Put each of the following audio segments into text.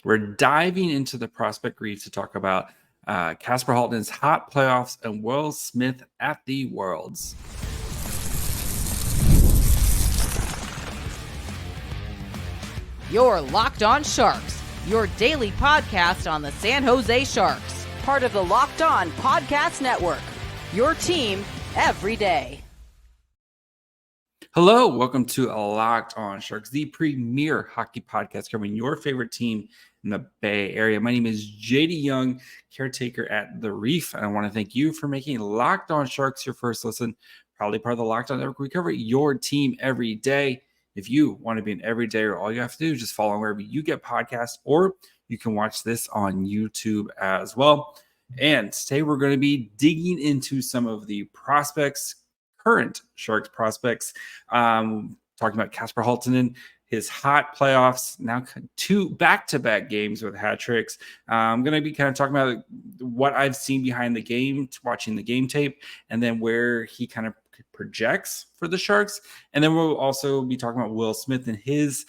We're diving into the prospect Reef to talk about Casper Halton's hot playoffs and Will Smith at the Worlds. You're Locked On Sharks, your daily podcast on the San Jose Sharks, part of the Locked On Podcast Network, your team every day. Hello, welcome to Locked On Sharks, the premier hockey podcast covering your favorite team in the Bay Area. My name is JD Young, caretaker at the Reef, and I want to thank you for making Locked On Sharks your first listen. Probably part of the Locked On Network. We cover your team every day. If you want to be an everydayer, all you have to do is just follow wherever you get podcasts, or you can watch this on YouTube as well. And today we're going to be digging into some of the prospects, current Sharks prospects, talking about Kasper Halttunen, his hot playoffs, now 2 back-to-back games with hat tricks. I'm going to be kind of talking about what I've seen behind the game, watching the game tape, and then where he kind of projects for the Sharks. And then we'll also be talking about Will Smith and his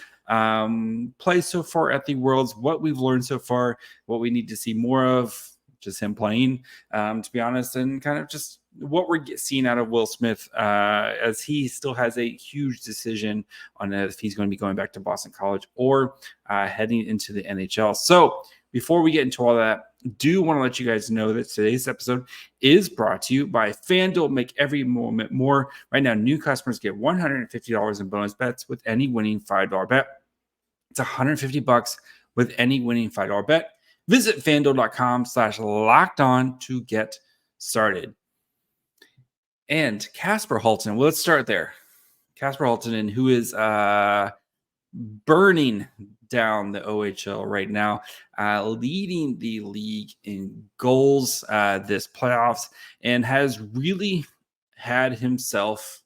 play so far at the Worlds, what we've learned so far, what we need to see more of, just him playing, to be honest, and kind of just what we're seeing out of Will Smith as he still has a huge decision on if he's going to be going back to Boston College or heading into the NHL. So before we get into all that, do want to let you guys know that today's episode is brought to you by FanDuel. Make every moment more. Right now, new customers get $150 in bonus bets with any winning $5 bet. It's $150 with any winning $5 bet. Visit FanDuel.com/lockedon to get started. And Kasper Halton, well, let's start there. Kasper Halttunen, who is burning down the OHL right now, leading the league in goals this playoffs, and has really had himself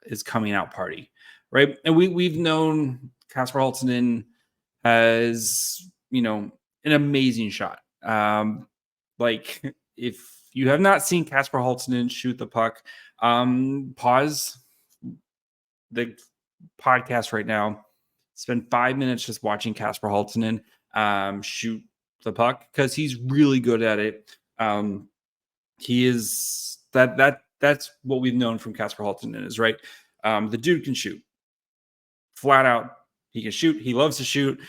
his coming out party, right? And we've known Kasper Halttunen as, an amazing shot. Like, if you have not seen Kasper Halttunen shoot the puck, pause the podcast right now. Spend 5 minutes just watching Kasper Halttunen shoot the puck, because he's really good at it. He is that's what we've known from Kasper Halttunen is, right. The dude can shoot flat out. He can shoot. He loves to shoot.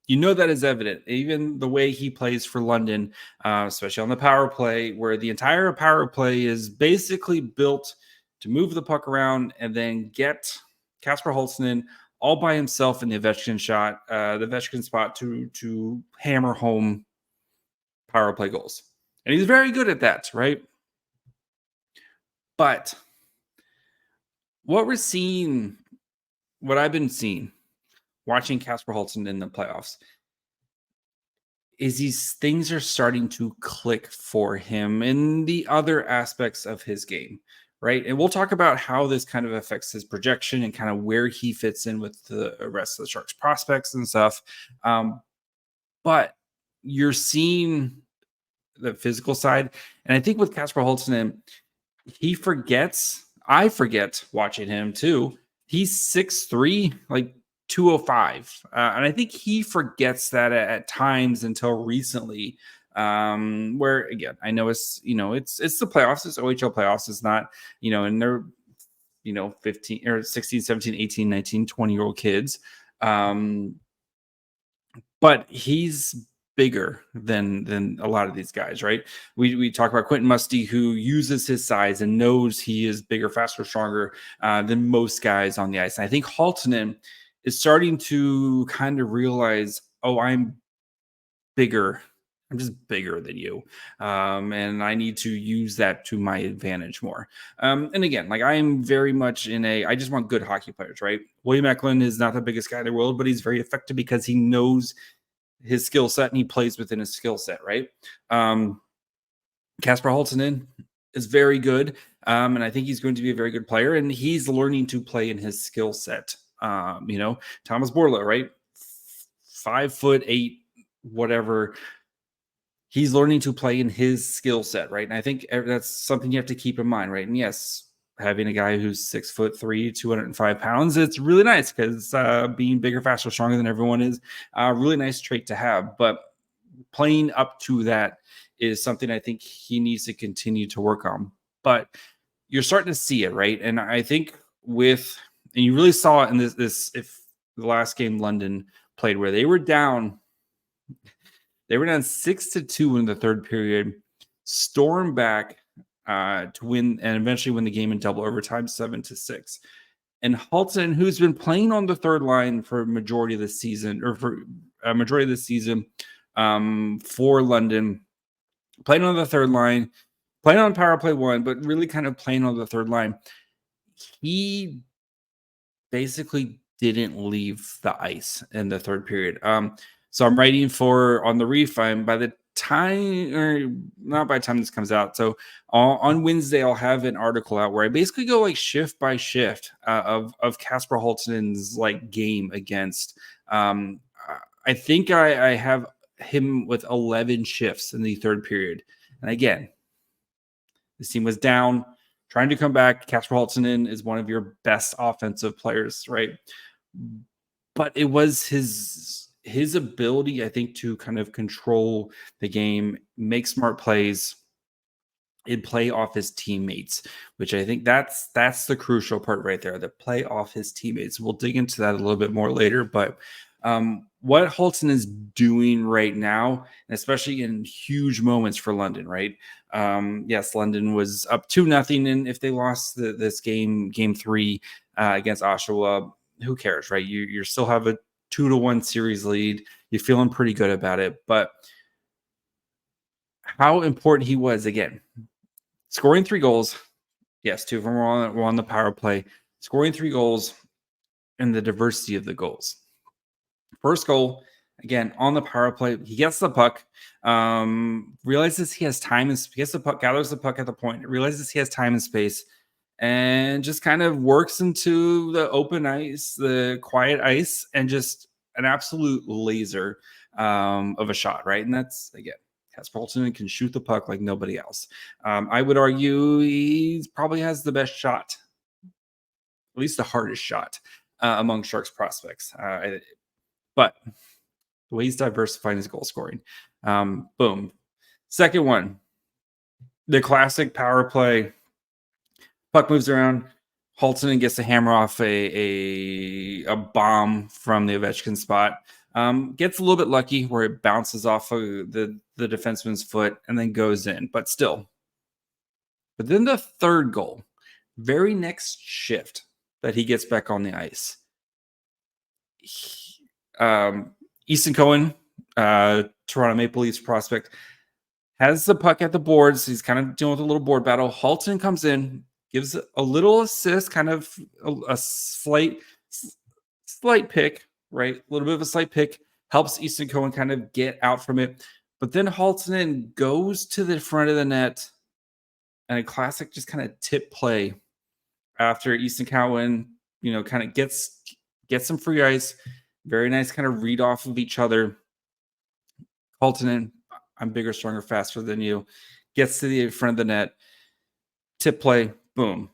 You know that is evident. Even the way he plays for London, especially on the power play, where the entire power play is basically built to move the puck around and then get Kasper Halttunen all by himself in the Ovechkin shot, the Ovechkin spot to hammer home power play goals. And he's very good at that, right? But what I've been seeing, watching Kasper Halton in the playoffs, is these things are starting to click for him in the other aspects of his game, right? And we'll talk about how this kind of affects his projection and kind of where he fits in with the rest of the Sharks prospects and stuff. But you're seeing the physical side. And I think with Kasper Halttunen, I forget watching him too. He's 6'3", like 205. And I think he forgets that at times until recently, where, again, I know it's the playoffs, it's OHL playoffs. It's not, and they're, 15 or 16, 17, 18, 19, 20-year-old kids. But he's bigger than a lot of these guys, right? We talk about Quentin Musty, who uses his size and knows he is bigger, faster, stronger than most guys on the ice. And I think Halttunen is starting to kind of realize, I'm bigger. I'm just bigger than you. And I need to use that to my advantage more. And again, like, I am very much I just want good hockey players, right? William Eklund is not the biggest guy in the world, but he's very effective because he knows his skill set and he plays within his skill set, right? Kasper Halttunen is very good. And I think he's going to be a very good player, and he's learning to play in his skill set. Thomas Borla, right? 5'8", whatever. He's learning to play in his skill set, right? And I think that's something you have to keep in mind, right? And yes, having a guy who's 6'3", 205 pounds, it's really nice because being bigger, faster, stronger than everyone is a really nice trait to have. But playing up to that is something I think he needs to continue to work on. But you're starting to see it, right? And I think and you really saw it in this if the last game London played, where they were down 6-2 in the third period, stormed back to win and eventually win the game in double overtime, 7-6. And Halton, who's been playing on the third line for majority of the season, for London, playing on the third line, playing on power play one, but really kind of playing on the third line. He basically didn't leave the ice in the third period. So I'm writing on the Reef. Not by the time this comes out. So on Wednesday, I'll have an article out where I basically go like shift by shift of Kasper Halttunen's like game against. I think I have him with 11 shifts in the third period. And again, this team was down, trying to come back. Kasper Halttunen is one of your best offensive players, right? But it was his ability, I think, to kind of control the game, make smart plays, and play off his teammates, which I think that's the crucial part right there, the play off his teammates. We'll dig into that a little bit more later, but what Halton is doing right now, and especially in huge moments for London, right? Yes, London was up 2-0, and if they lost this game 3 against Oshawa, who cares, right? You still have a 2-1 series lead. You're feeling pretty good about it, but how important he was, again, scoring 3 goals. Yes, 2 of them were on the power play. Scoring 3 goals and the diversity of the goals. First goal, again, on the power play, he gets the puck, realizes he has time and gets the puck, gathers the puck at the point, realizes he has time and space, and just kind of works into the open ice, the quiet ice, and just an absolute laser of a shot, right? And that's, again, Kasper Halttunen can shoot the puck like nobody else. I would argue he probably has the best shot, at least the hardest shot among Sharks prospects. But the way he's diversifying his goal scoring. Boom. Second one, the classic power play. Puck moves around. Halttunen gets to hammer off a bomb from the Ovechkin spot. Gets a little bit lucky where it bounces off of the defenseman's foot and then goes in, but still. But then the third goal, very next shift that he gets back on the ice. Easton Cohen, Toronto Maple Leafs prospect, has the puck at the boards. He's kind of dealing with a little board battle. Halton comes in, gives a little assist, kind of a slight pick, right? A little bit of a slight pick, helps Easton Cohen kind of get out from it. But then Halton goes to the front of the net, and a classic just kind of tip play after Easton Cohen, kind of gets some free ice. Very nice kind of read off of each other. Halttunen, I'm bigger, stronger, faster than you. Gets to the front of the net. Tip play, boom.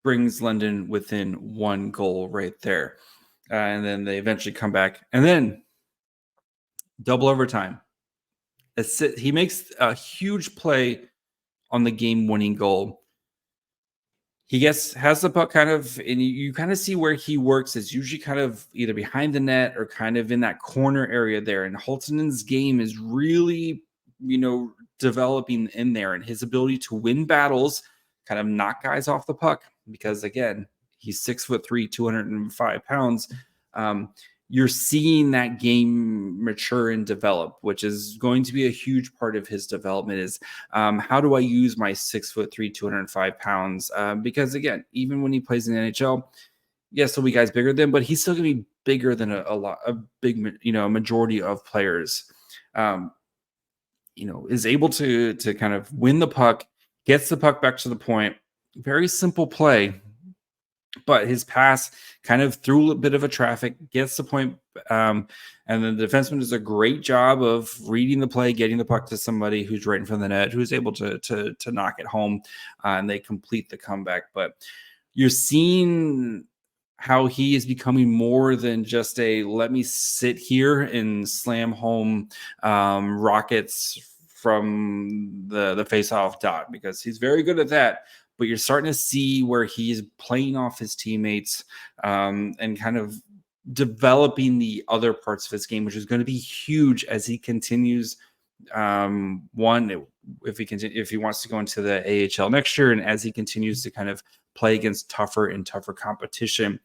Brings London within 1 goal right there. And then they eventually come back. And then double overtime. He makes a huge play on the game-winning goal. He has the puck kind of, and you kind of see where he works. It's usually kind of either behind the net or kind of in that corner area there. And Halttunen's game is really, developing in there, and his ability to win battles, kind of knock guys off the puck. Because again, he's 6'3", 205 pounds. You're seeing that game mature and develop, which is going to be a huge part of his development is how do I use my 6'3", 205 pounds? Because again, even when he plays in the NHL, yes, there'll be guys bigger than him, but he's still going to be bigger than a majority of players. Is able to kind of win the puck, gets the puck back to the point. Very simple play. But his pass kind of through a bit of a traffic, gets the point, and then the defenseman does a great job of reading the play, getting the puck to somebody who's right in front of the net, who's able to knock it home, and they complete the comeback. But you're seeing how he is becoming more than just a let me sit here and slam home rockets from the face-off dot, because he's very good at that. But you're starting to see where he's playing off his teammates and kind of developing the other parts of his game, which is going to be huge as he continues. If he wants to go into the AHL next year, and as he continues to kind of play against tougher and tougher competition.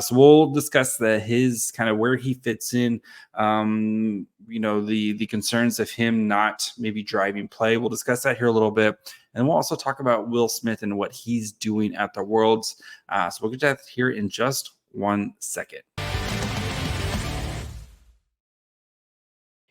So we'll discuss his kind of where he fits in, the concerns of him not maybe driving play. We'll discuss that here a little bit. And we'll also talk about Will Smith and what he's doing at the Worlds. So we'll get to that here in just 1 second.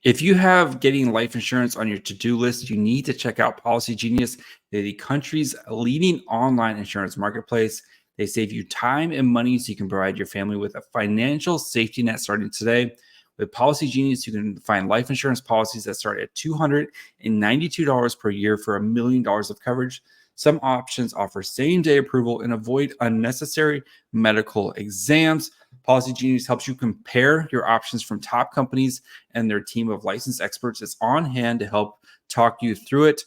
If you have getting life insurance on your to-do list, you need to check out Policygenius. They're the country's leading online insurance marketplace. They save you time and money so you can provide your family with a financial safety net starting today. With Policygenius, you can find life insurance policies that start at $292 per year for $1 million of coverage. Some options offer same-day approval and avoid unnecessary medical exams. Policygenius helps you compare your options from top companies, and their team of licensed experts is on hand to help talk you through it.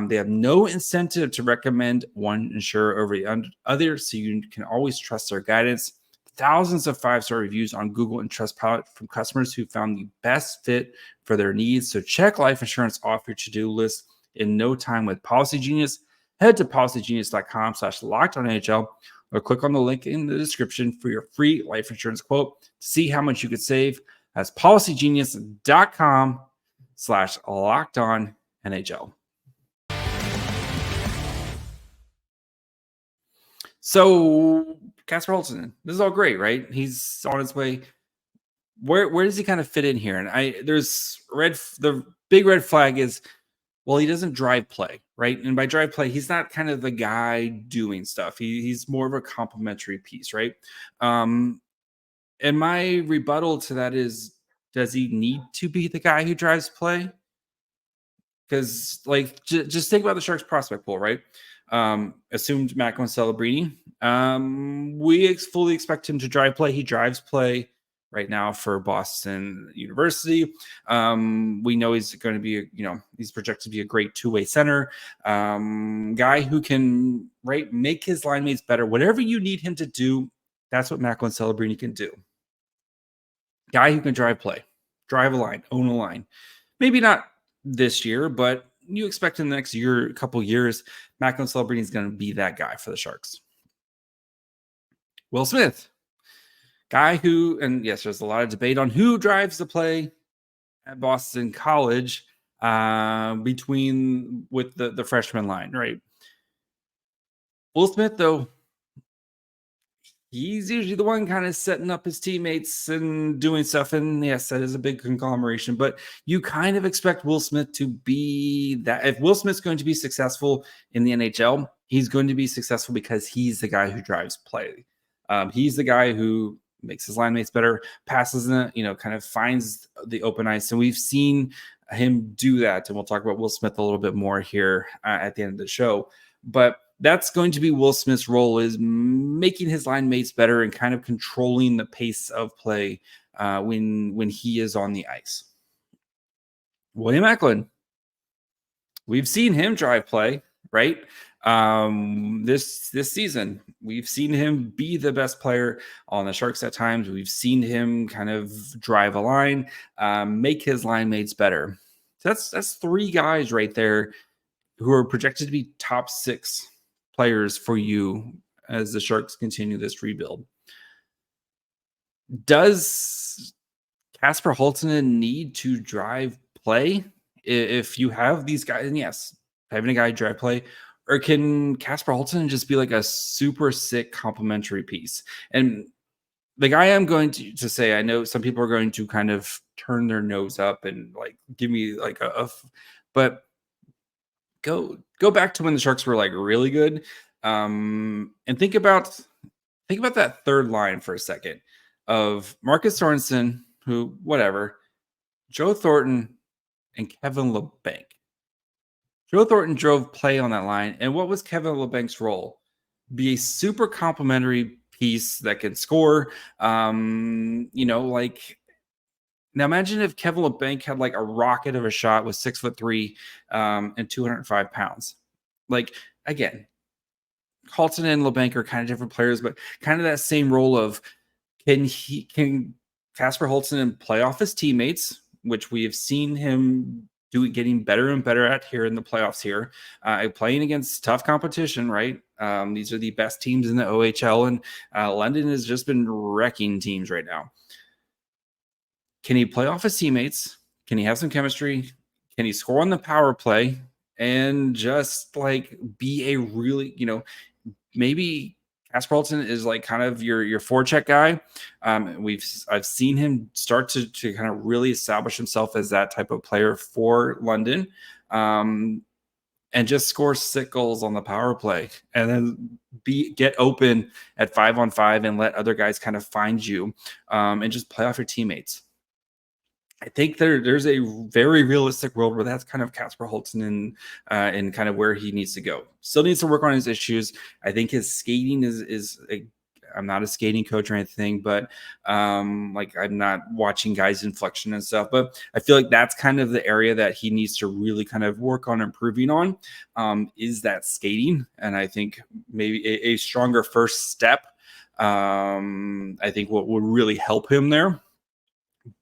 They have no incentive to recommend one insurer over the other, so you can always trust their guidance. Thousands of 5-star reviews on Google and Trustpilot from customers who found the best fit for their needs. So check life insurance off your to-do list in no time with Policygenius. Head to policygenius.com/lockedonNHL or click on the link in the description for your free life insurance quote to see how much you could save. That's policygenius.com/lockedonNHL. So Kasper Halttunen, this is all great, right? He's on his way. Where does he kind of fit in here? And the big red flag is, well, he doesn't drive play, right? And by drive play, he's not kind of the guy doing stuff. He's more of a complementary piece, right? And my rebuttal to that is, does he need to be the guy who drives play? Because, just think about the Sharks prospect pool, right? Assumed Macklin Celebrini. We fully expect him to drive play. He drives play right now for Boston University. We know he's going to be, he's projected to be a great two-way center, guy who can, make his line mates better. Whatever you need him to do, that's what Macklin Celebrini can do. Guy who can drive play, drive a line, own a line. Maybe not this year, but you expect in the next year, couple years, Macklin Celebrini is going to be that guy for the Sharks. Will Smith. Guy who, and yes, there's a lot of debate on who drives the play at Boston College with the freshman line, right? Will Smith, though, he's usually the one kind of setting up his teammates and doing stuff. And yes, that is a big conglomeration, but you kind of expect Will Smith to be that. If Will Smith's going to be successful in the NHL, he's going to be successful because he's the guy who drives play. He's the guy who makes his line mates better, passes in it, kind of finds the open ice. And we've seen him do that. And we'll talk about Will Smith a little bit more here at the end of the show. But that's going to be Will Smith's role, is making his line mates better and kind of controlling the pace of play when he is on the ice. William Eklund. We've seen him drive play, right? This season, we've seen him be the best player on the Sharks at times. We've seen him kind of drive a line, make his line mates better. So that's 3 guys right there who are projected to be top 6 players for you as the Sharks continue this rebuild. Does Kasper Halttunen need to drive play if you have these guys? And yes, having a guy drive play. Or can Kasper Halttunen just be like a super sick complementary piece? And the guy I'm going to say, I know some people are going to kind of turn their nose up and give me but go back to when the Sharks were really good, and think about that third line for a second of Marcus Sorensen, who Joe Thornton and Kevin LeBanc. Joe Thornton drove play on that line. And what was Kevin LeBanc's role? be a super complimentary piece that can score. Like, now imagine if Kevin LeBanc had like a rocket of a shot with 6'3" and 205 pounds. Like, again, Halton and LeBanc are kind of different players, but kind of that same role of can Casper Halttunen play off his teammates, which we have seen him getting better and better at here in the playoffs here, playing against tough competition, right? These are the best teams in the OHL, and London has just been wrecking teams right now. Can he play off his teammates? Can he have some chemistry? Can he score on the power play and just like be a really, maybe Casper Halton is like kind of your forecheck guy. I've seen him start to kind of really establish himself as that type of player for London, and just score 6 goals on the power play, and then get open at 5-on-5 and let other guys kind of find you, and just play off your teammates. I think there's a very realistic world where that's kind of Casper Halttunen and kind of where he needs to go. Still needs to work on his issues. I think his skating I'm not a skating coach or anything, but like I'm not watching guys' inflection and stuff. But I feel like that's kind of the area that he needs to really kind of work on improving on, is that skating. And I think maybe a stronger first step, I think what would really help him there.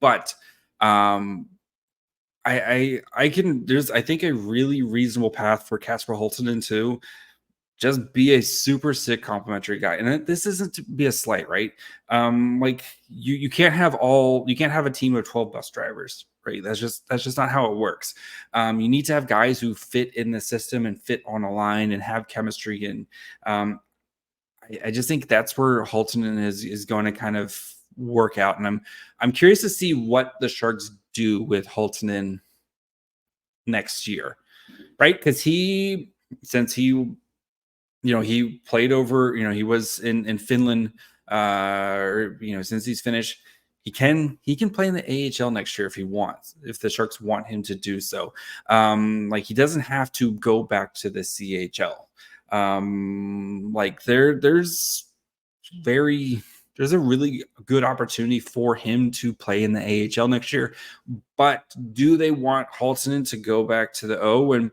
But I think a really reasonable path for Casper Halttunen to just be a super sick complimentary guy. And this isn't to be a slight, right? Like you can't have a team of 12 bus drivers, right? That's just not how it works. You need to have guys who fit in the system and fit on a line and have chemistry. And I just think that's where Halttunen is going to kind of work out, and I'm curious to see what the Sharks do with Halttunen next year, right? Because he played over, he was in Finland, since he's finished, he can play in the AHL next year if he wants, if the Sharks want him to do so. Like he doesn't have to go back to the CHL. Like there's a really good opportunity for him to play in the AHL next year. But do they want Halttunen to go back to the O? And,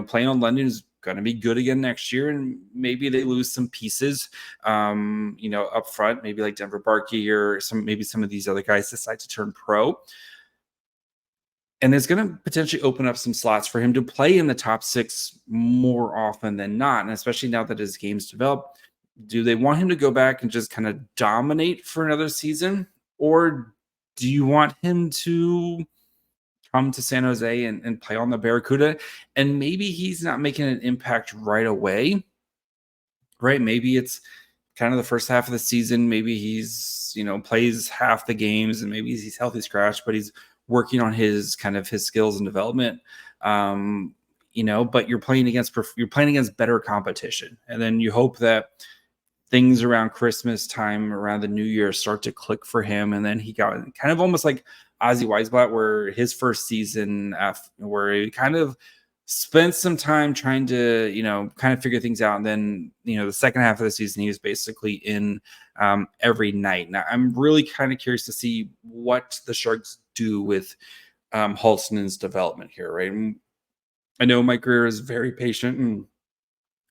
playing on London is going to be good again next year. And maybe they lose some pieces, up front, maybe like Denver Barkey or some of these other guys decide to turn pro. And it's going to potentially open up some slots for him to play in the top 6 more often than not. And especially now that his game's developed. Do they want him to go back and just kind of dominate for another season? Or do you want him to come to San Jose and play on the Barracuda? And maybe he's not making an impact right away, right? Maybe it's kind of the first half of the season. Maybe he's, plays half the games and maybe he's healthy scratch, but he's working on his skills and development. But you're playing against better competition. And then you hope that things around Christmas time, around the New Year, start to click for him. And then he got kind of almost like Ozzy Weisblatt, where his first season, where he kind of spent some time trying to, kind of figure things out. And then, the second half of the season, he was basically in every night. Now, I'm really kind of curious to see what the Sharks do with Halttunen's development here, right? And I know Mike Greer is very patient, and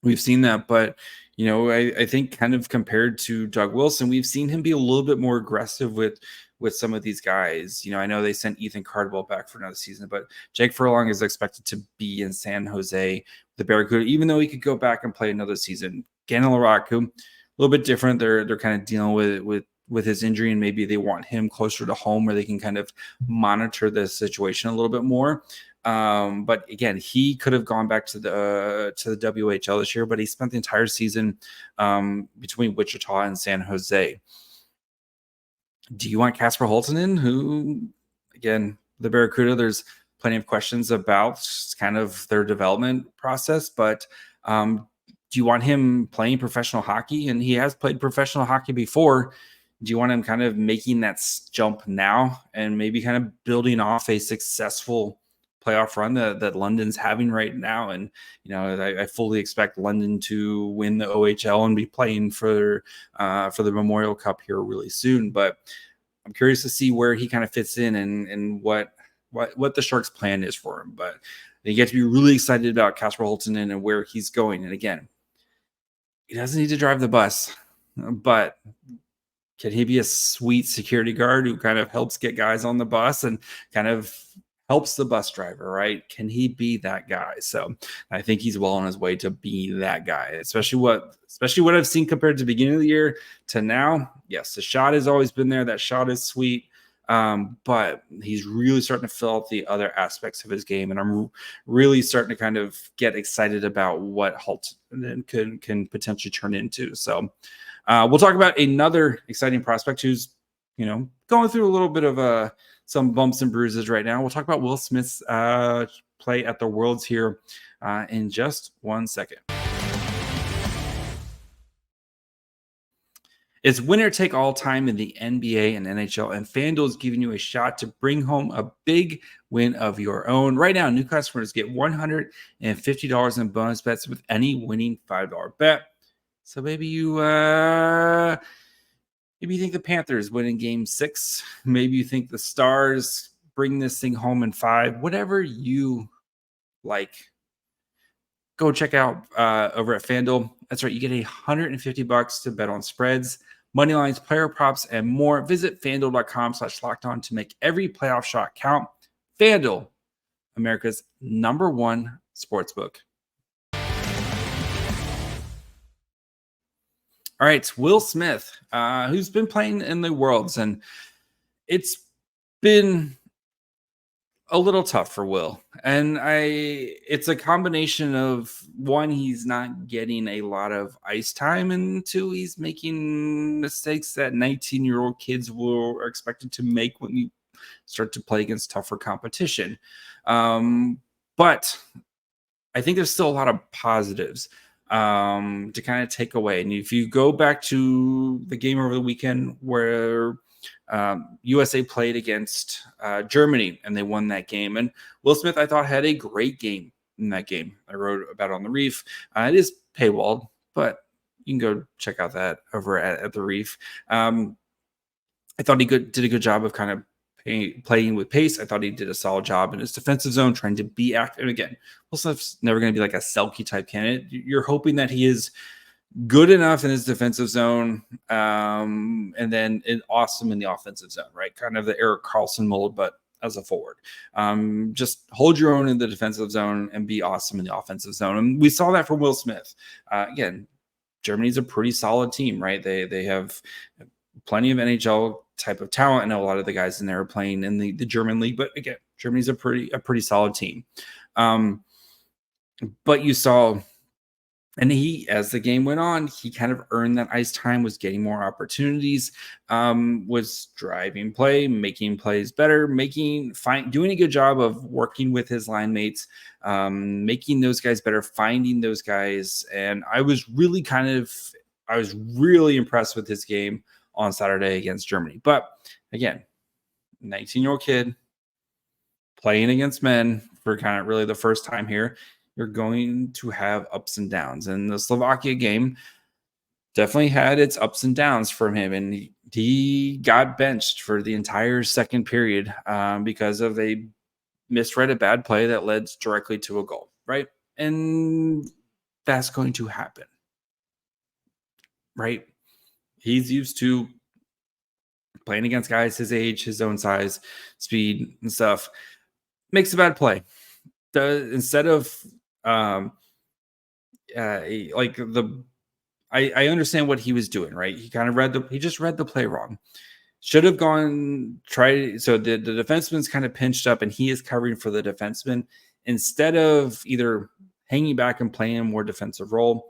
we've seen that, but I think kind of compared to Doug Wilson, we've seen him be a little bit more aggressive with some of these guys. I know they sent Ethan Cardwell back for another season, but Jake Furlong is expected to be in San Jose, the Barracuda, even though he could go back and play another season. Gannon Laraku, a little bit different. They're kind of dealing with his injury, and maybe they want him closer to home where they can kind of monitor the situation a little bit more. But again, he could have gone back to the WHL this year, but he spent the entire season between Wichita and San Jose. Do you want Casper Halttunen, who, again, the Barracuda, there's plenty of questions about kind of their development process, but do you want him playing professional hockey? And he has played professional hockey before. Do you want him kind of making that jump now and maybe kind of building off a successful playoff run that London's having right now. And, I fully expect London to win the OHL and be playing for the Memorial Cup here really soon. But I'm curious to see where he kind of fits in and what the Sharks' plan is for him. But you get to be really excited about Kasper Halttunen and where he's going. And again, he doesn't need to drive the bus, but can he be a sweet security guard who kind of helps get guys on the bus and kind of helps the bus driver, right? Can he be that guy? So I think he's well on his way to being that guy, especially what I've seen compared to the beginning of the year to now. Yes, the shot has always been there. That shot is sweet. But he's really starting to fill out the other aspects of his game. And I'm really starting to kind of get excited about what Halton can potentially turn into. So we'll talk about another exciting prospect who's, going through a little bit of some bumps and bruises right now. We'll talk about Will Smith's play at the Worlds here in just 1 second. It's winner take all time in the NBA and NHL, and FanDuel is giving you a shot to bring home a big win of your own. Right now, new customers get $150 in bonus bets with any winning $5 bet. So maybe you think the Panthers win in Game 6. Maybe you think the Stars bring this thing home in 5. Whatever you like. Go check out over at FanDuel. That's right. You get $150 to bet on spreads, money lines, player props, and more. Visit FanDuel.com/lockedon to make every playoff shot count. FanDuel, America's #1 sportsbook. All right, Will Smith, who's been playing in the Worlds, and it's been a little tough for Will. And it's a combination of, one, he's not getting a lot of ice time, and two, he's making mistakes that 19-year-old kids are expected to make when you start to play against tougher competition. But I think there's still a lot of positives to kind of take away. And if you go back to the game over the weekend where USA played against Germany and they won that game, and Will Smith, I thought, had a great game in that game. I wrote about it on the Reef. It is paywalled, but you can go check out that over at the Reef. I thought he did a good job of kind of playing with pace. I thought he did a solid job in his defensive zone, trying to be active. And again, Will Smith's never going to be like a Selke type candidate. You're hoping that he is good enough in his defensive zone, and then awesome in the offensive zone, right? Kind of the Erik Karlsson mold, but as a forward. Just hold your own in the defensive zone and be awesome in the offensive zone. And we saw that from Will Smith. Again, Germany's a pretty solid team, right? They have plenty of NHL type of talent. I know a lot of the guys in there are playing in the German league, but again, Germany's a pretty solid team. But you saw, and he, as the game went on, he kind of earned that ice time, was getting more opportunities, was driving play, making plays better, doing a good job of working with his line mates, making those guys better, finding those guys. And I was really impressed with his game on Saturday against Germany. But again, 19-year-old kid playing against men for kind of really the first time here. You're going to have ups and downs. And the Slovakia game definitely had its ups and downs from him. And he got benched for the entire second period because of a misread bad play that led directly to a goal, right? And that's going to happen, right? He's used to playing against guys his age, his own size, speed, and stuff. Makes a bad play. Instead of I understand what he was doing, right? He kind of he just read the play wrong. Should have so the defenseman's kind of pinched up and he is covering for the defenseman instead of either hanging back and playing a more defensive role,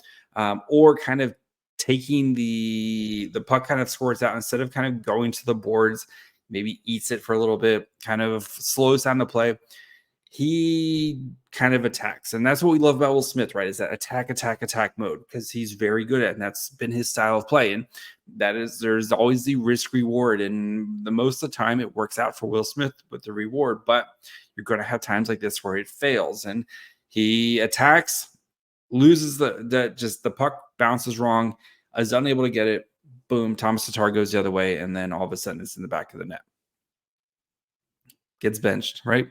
or kind of taking the puck kind of scores out instead of kind of going to the boards, maybe eats it for a little bit, kind of slows down the play. he kind of attacks. And that's what we love about Will Smith, right? Is that attack mode, because he's very good at it. And that's been his style of play. And there's always the risk reward. And the most of the time it works out for Will Smith with the reward. But you're going to have times like this where it fails. And he attacks, loses the puck bounces wrong, is unable to get it. Boom, Thomas Tatar goes the other way. And then all of a sudden it's in the back of the net. Gets benched, right?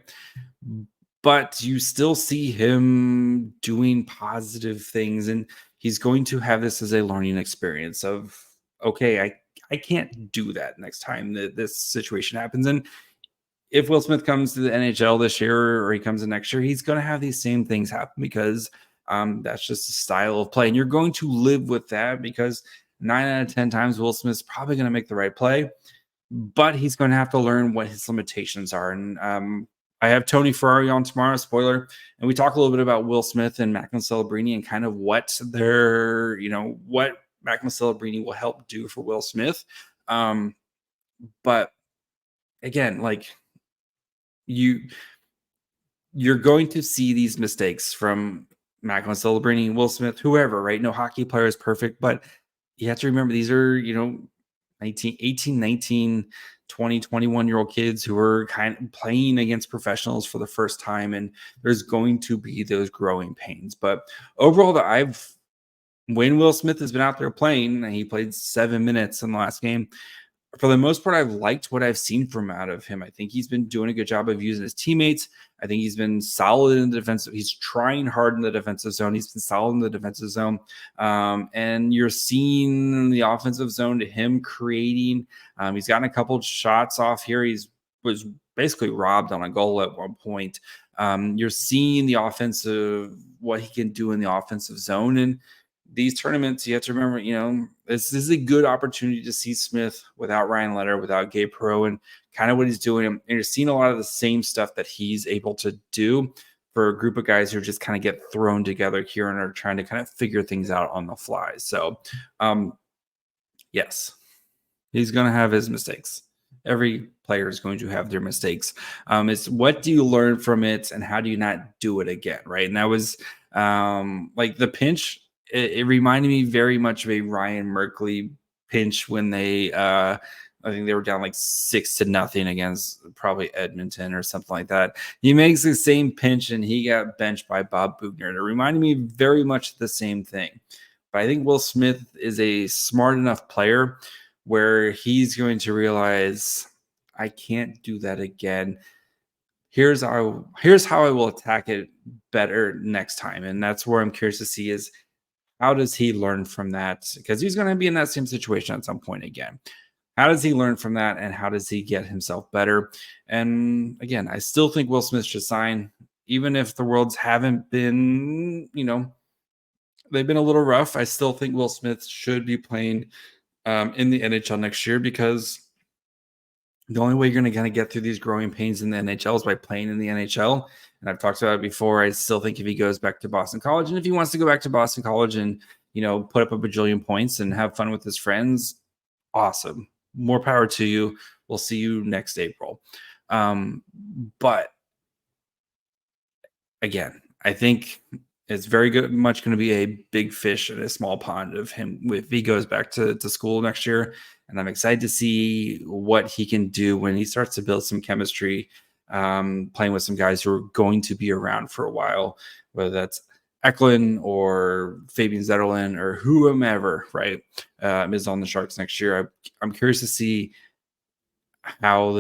But you still see him doing positive things, and he's going to have this as a learning experience of, okay, I can't do that next time that this situation happens. And if Will Smith comes to the NHL this year or he comes in next year, he's going to have these same things happen, because that's just a style of play. And you're going to live with that, because 9 out of 10 times Will Smith's probably going to make the right play, but he's going to have to learn what his limitations are. And I have Tony Ferrari on tomorrow, spoiler, and we talk a little bit about Will Smith and Macklin Celebrini and kind of what what Macklin Celebrini will help do for Will Smith. But again, like you're going to see these mistakes from Macklin Celebrini, Will Smith, whoever, right? No hockey player is perfect, but you have to remember these are, 18, 19, 20, 21-year-old kids who are kind of playing against professionals for the first time, and there's going to be those growing pains. But overall, when Will Smith has been out there playing, and he played 7 minutes in the last game, for the most part, I've liked what I've seen from out of him. I think he's been doing a good job of using his teammates. I think he's been solid in the defensive. He's trying hard in the defensive zone. He's been solid in the defensive zone. And you're seeing the offensive zone to him creating. He's gotten a couple of shots off here. Was basically robbed on a goal at one point. You're seeing the what he can do in the offensive zone. And these tournaments, you have to remember, this is a good opportunity to see Smith without Ryan Letter, without Gabe Perreault, and kind of what he's doing. And you're seeing a lot of the same stuff that he's able to do for a group of guys who just kind of get thrown together here and are trying to kind of figure things out on the fly. So, yes, he's going to have his mistakes. Every player is going to have their mistakes. It's what do you learn from it, and how do you not do it again, right? And that was like the pinch. It reminded me very much of a Ryan Merkley pinch when they, I think they were down like 6-0 against probably Edmonton or something like that. He makes the same pinch and he got benched by Bob Bugner. And it reminded me very much of the same thing. But I think Will Smith is a smart enough player where he's going to realize, I can't do that again. Here's how I will attack it better next time. And that's where I'm curious to see is, how does he learn from that? Because he's going to be in that same situation at some point again. How does he learn from that, and how does he get himself better? And again, I still think Will Smith should sign, even if the Worlds haven't been, they've been a little rough. I still think Will Smith should be playing in the NHL next year, because the only way you're going to kind of get through these growing pains in the NHL is by playing in the NHL. And I've talked about it before. I still think if he goes back to Boston College, and if he wants to go back to Boston College and, put up a bajillion points and have fun with his friends, awesome. More power to you. We'll see you next April. But again, I think it's much going to be a big fish in a small pond of him if he goes back to school next year. And I'm excited to see what he can do when he starts to build some chemistry, playing with some guys who are going to be around for a while, whether that's Eklund or Fabian Zetterlund or whomever, right, is on the Sharks next year. I'm curious to see how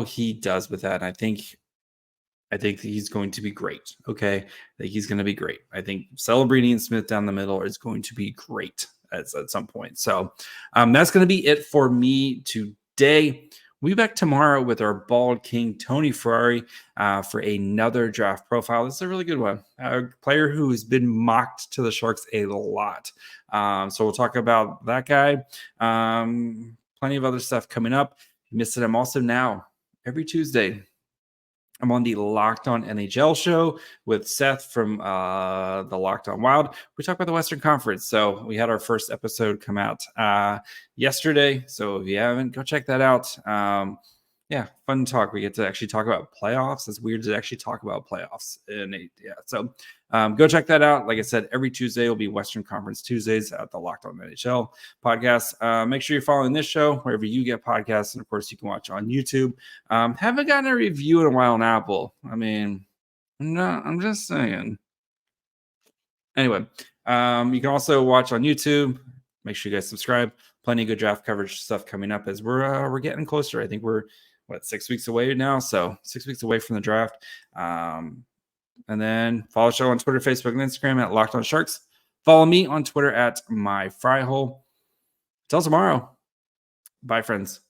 he does with that. And I think he's going to be great. Okay. I think he's going to be great. I think Celebrini and Smith down the middle is going to be great at some point. So that's going to be it for me today. We'll be back tomorrow with our Bald King, Tony Ferrari, for another draft profile. This is a really good one. A player who has been mocked to the Sharks a lot. So we'll talk about that guy. Plenty of other stuff coming up. You missed it. I'm also now every Tuesday, I'm on the Locked On NHL show with Seth from the Locked On Wild. We talk about the Western Conference. So we had our first episode come out yesterday. So if you haven't, go check that out. Yeah, fun talk. We get to actually talk about playoffs. It's weird to actually talk about playoffs. So go check that out. Like I said, every Tuesday will be Western Conference Tuesdays at the Locked On NHL podcast. Make sure you're following this show wherever you get podcasts. And of course, you can watch on YouTube. Haven't gotten a review in a while on Apple. I mean, no, I'm just saying. Anyway, you can also watch on YouTube. Make sure you guys subscribe. Plenty of good draft coverage stuff coming up as we're getting closer. I think we're 6 weeks away now, so 6 weeks away from the draft. And then follow the show on Twitter, Facebook, and Instagram at Locked On Sharks. Follow me on Twitter at MyFryhole. Till tomorrow. Bye, friends.